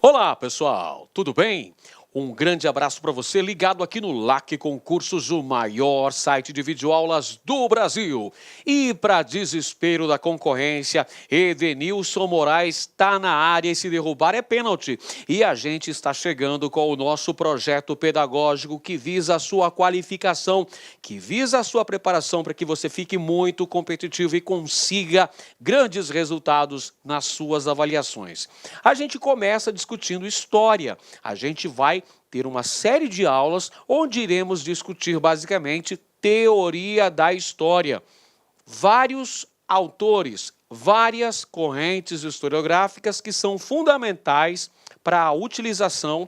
Olá, pessoal, tudo bem? Um grande abraço para você ligado aqui no LAC Concursos, o maior site de videoaulas do Brasil. E para desespero da concorrência, Edenilson Moraes está na área e se derrubar é pênalti. E a gente está chegando com o nosso projeto pedagógico que visa a sua qualificação, que visa a sua preparação para que você fique muito competitivo e consiga grandes resultados nas suas avaliações. A gente começa discutindo história. A gente vai ter uma série de aulas onde iremos discutir basicamente teoria da história. Vários autores, várias correntes historiográficas que são fundamentais para a utilização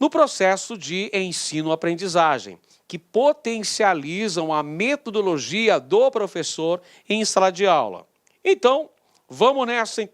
no processo de ensino-aprendizagem, que potencializam a metodologia do professor em sala de aula. Então, vamos nessa,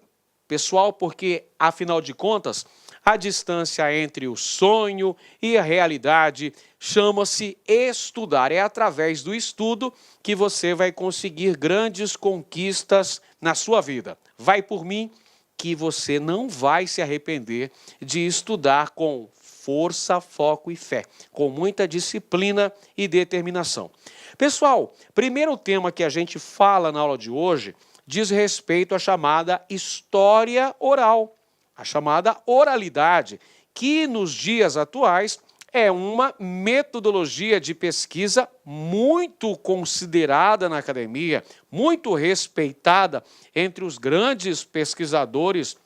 pessoal, porque, afinal de contas, a distância entre o sonho e a realidade chama-se estudar. É através do estudo que você vai conseguir grandes conquistas na sua vida. Vai por mim que você não vai se arrepender de estudar com força, foco e fé, com muita disciplina e determinação. Pessoal, primeiro tema que a gente fala na aula de hoje diz respeito à chamada história oral. A chamada oralidade, que nos dias atuais é uma metodologia de pesquisa muito considerada na academia, muito respeitada entre os grandes pesquisadores,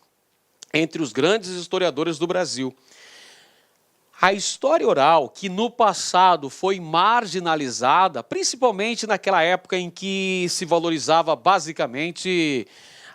entre os grandes historiadores do Brasil. A história oral, que no passado foi marginalizada, principalmente naquela época em que se valorizava basicamente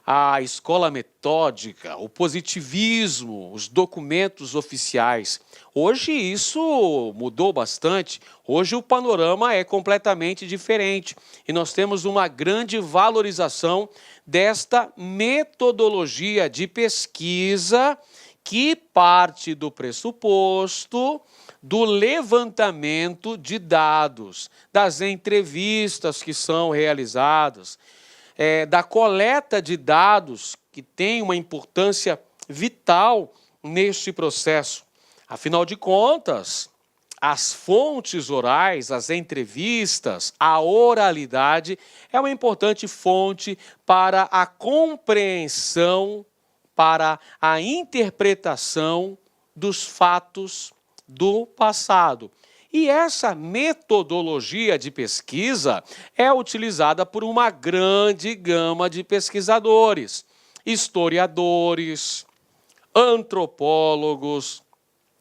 a escola metódica, o positivismo, os documentos oficiais. Hoje isso mudou bastante, hoje o panorama é completamente diferente e nós temos uma grande valorização desta metodologia de pesquisa que parte do pressuposto do levantamento de dados, das entrevistas que são realizadas, da coleta de dados, que tem uma importância vital neste processo. Afinal de contas, as fontes orais, as entrevistas, a oralidade é uma importante fonte para a compreensão, para a interpretação dos fatos do passado. E essa metodologia de pesquisa é utilizada por uma grande gama de pesquisadores, historiadores, antropólogos,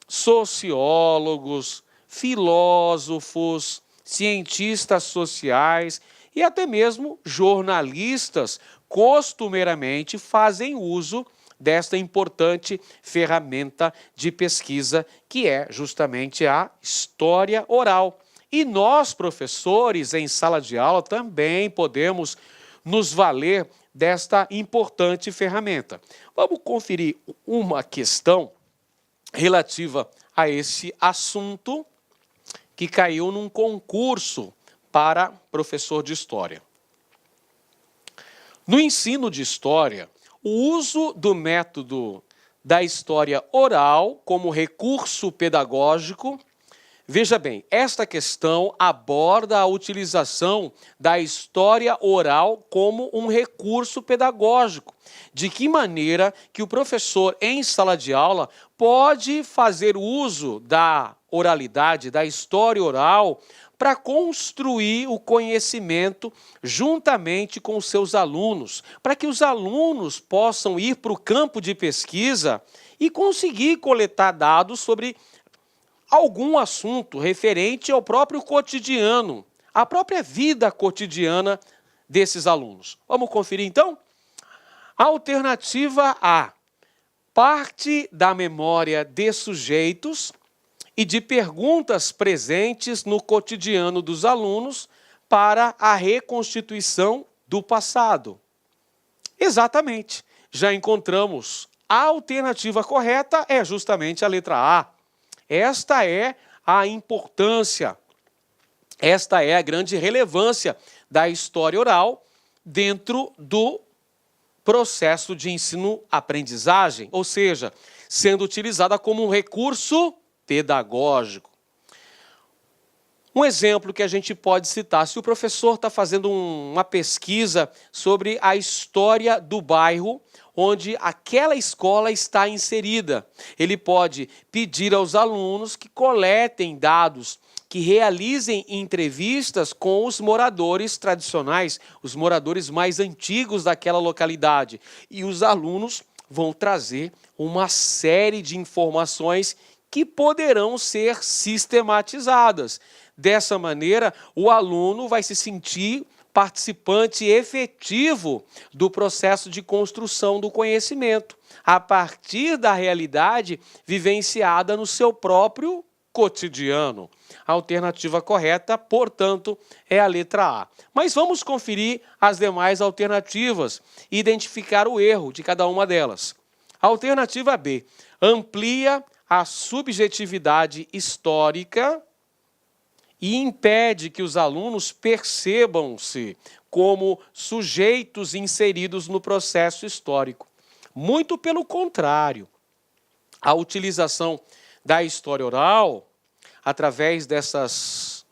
sociólogos, filósofos, cientistas sociais e até mesmo jornalistas costumeiramente fazem uso desta importante ferramenta de pesquisa, que é justamente a história oral. E nós, professores, em sala de aula, também podemos nos valer desta importante ferramenta. Vamos conferir uma questão relativa a esse assunto que caiu num concurso para professor de história. No ensino de história, o uso do método da história oral como recurso pedagógico, veja bem, esta questão aborda a utilização da história oral como um recurso pedagógico. De que maneira que o professor em sala de aula pode fazer uso da oralidade, da história oral, para construir o conhecimento juntamente com os seus alunos, para que os alunos possam ir para o campo de pesquisa e conseguir coletar dados sobre algum assunto referente ao próprio cotidiano, à própria vida cotidiana desses alunos. Vamos conferir então? Alternativa A: parte da memória de sujeitos e de perguntas presentes no cotidiano dos alunos para a reconstituição do passado. Exatamente, já encontramos. A alternativa correta é justamente a letra A. Esta é a importância, esta é a grande relevância da história oral dentro do processo de ensino-aprendizagem, ou seja, sendo utilizada como um recurso pedagógico. Um exemplo que a gente pode citar, se o professor está fazendo uma pesquisa sobre a história do bairro onde aquela escola está inserida, ele pode pedir aos alunos que coletem dados, que realizem entrevistas com os moradores tradicionais, os moradores mais antigos daquela localidade. E os alunos vão trazer uma série de informações que poderão ser sistematizadas. Dessa maneira, o aluno vai se sentir participante efetivo do processo de construção do conhecimento, a partir da realidade vivenciada no seu próprio cotidiano. A alternativa correta, portanto, é a letra A. Mas vamos conferir as demais alternativas e identificar o erro de cada uma delas. Alternativa B, amplia a subjetividade histórica e impede que os alunos percebam-se como sujeitos inseridos no processo histórico. Muito pelo contrário, a utilização da história oral, através dessas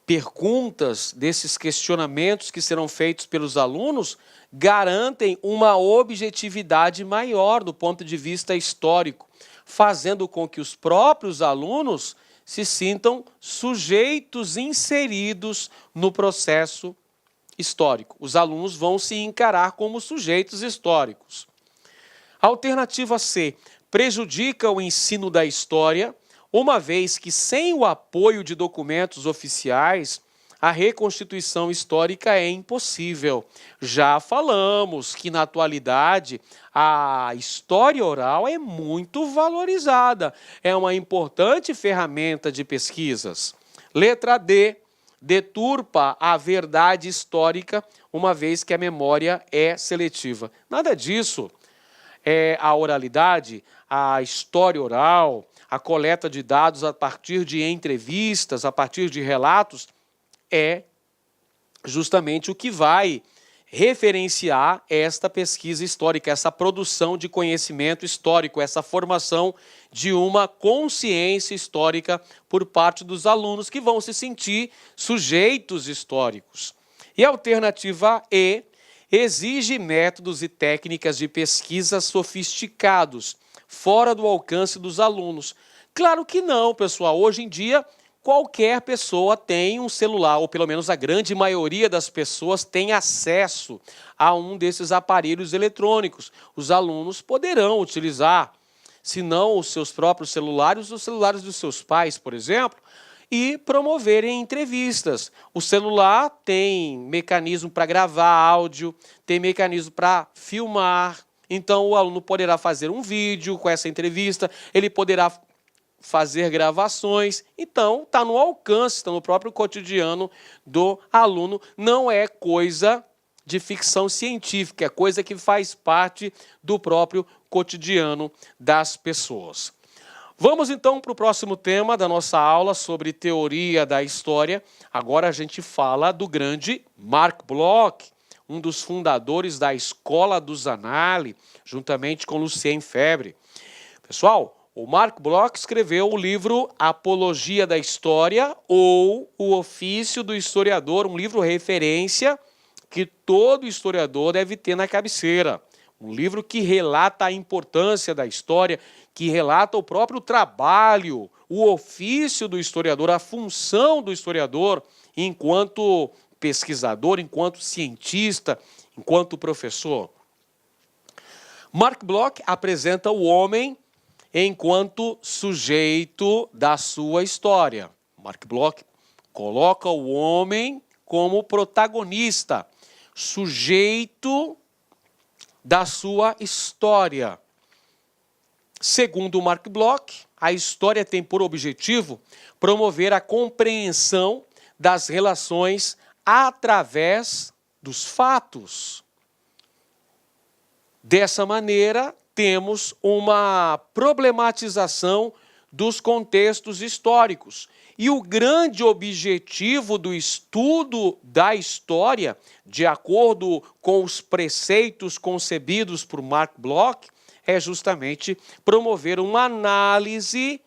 perguntas, desses questionamentos que serão feitos pelos alunos, garantem uma objetividade maior do ponto de vista histórico, fazendo com que os próprios alunos se sintam sujeitos inseridos no processo histórico. Os alunos vão se encarar como sujeitos históricos. Alternativa C, prejudica o ensino da história, uma vez que sem o apoio de documentos oficiais, a reconstituição histórica é impossível. Já falamos que, na atualidade, a história oral é muito valorizada. É uma importante ferramenta de pesquisas. Letra D, deturpa a verdade histórica, uma vez que a memória é seletiva. Nada disso. A oralidade, a história oral, a coleta de dados a partir de entrevistas, a partir de relatos, é justamente o que vai referenciar esta pesquisa histórica, essa produção de conhecimento histórico, essa formação de uma consciência histórica por parte dos alunos que vão se sentir sujeitos históricos. E a alternativa E, exige métodos e técnicas de pesquisa sofisticados, fora do alcance dos alunos. Claro que não, pessoal. Hoje em dia, qualquer pessoa tem um celular, ou pelo menos a grande maioria das pessoas tem acesso a um desses aparelhos eletrônicos. Os alunos poderão utilizar, se não os seus próprios celulares, os celulares dos seus pais, por exemplo, e promoverem entrevistas. O celular tem mecanismo para gravar áudio, tem mecanismo para filmar. Então, o aluno poderá fazer um vídeo com essa entrevista, ele poderá fazer gravações. Então, está no alcance, está no próprio cotidiano do aluno. Não é coisa de ficção científica, é coisa que faz parte do próprio cotidiano das pessoas. Vamos então para o próximo tema da nossa aula sobre teoria da história. Agora a gente fala do grande Marc Bloch, um dos fundadores da Escola do Zanardi, juntamente com Lucien Febvre. Pessoal, o Marc Bloch escreveu o livro Apologia da História ou O Ofício do Historiador, um livro referência que todo historiador deve ter na cabeceira. Um livro que relata a importância da história, que relata o próprio trabalho, o ofício do historiador, a função do historiador enquanto pesquisador, enquanto cientista, enquanto professor. Marc Bloch apresenta o homem enquanto sujeito da sua história. Marc Bloch coloca o homem como protagonista, sujeito da sua história. Segundo Marc Bloch, a história tem por objetivo promover a compreensão das relações através dos fatos. Dessa maneira, temos uma problematização dos contextos históricos. E o grande objetivo do estudo da história, de acordo com os preceitos concebidos por Marc Bloch, é justamente promover uma análise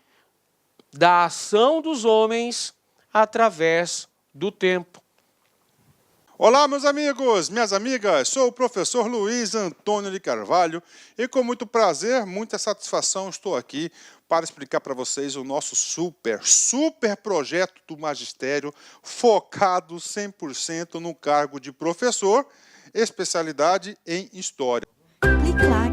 da ação dos homens através do tempo. Olá, meus amigos, minhas amigas, sou o professor Luiz Antônio de Carvalho e com muito prazer, muita satisfação estou aqui para explicar para vocês o nosso super projeto do magistério focado 100% no cargo de professor, especialidade em História. Clique lá.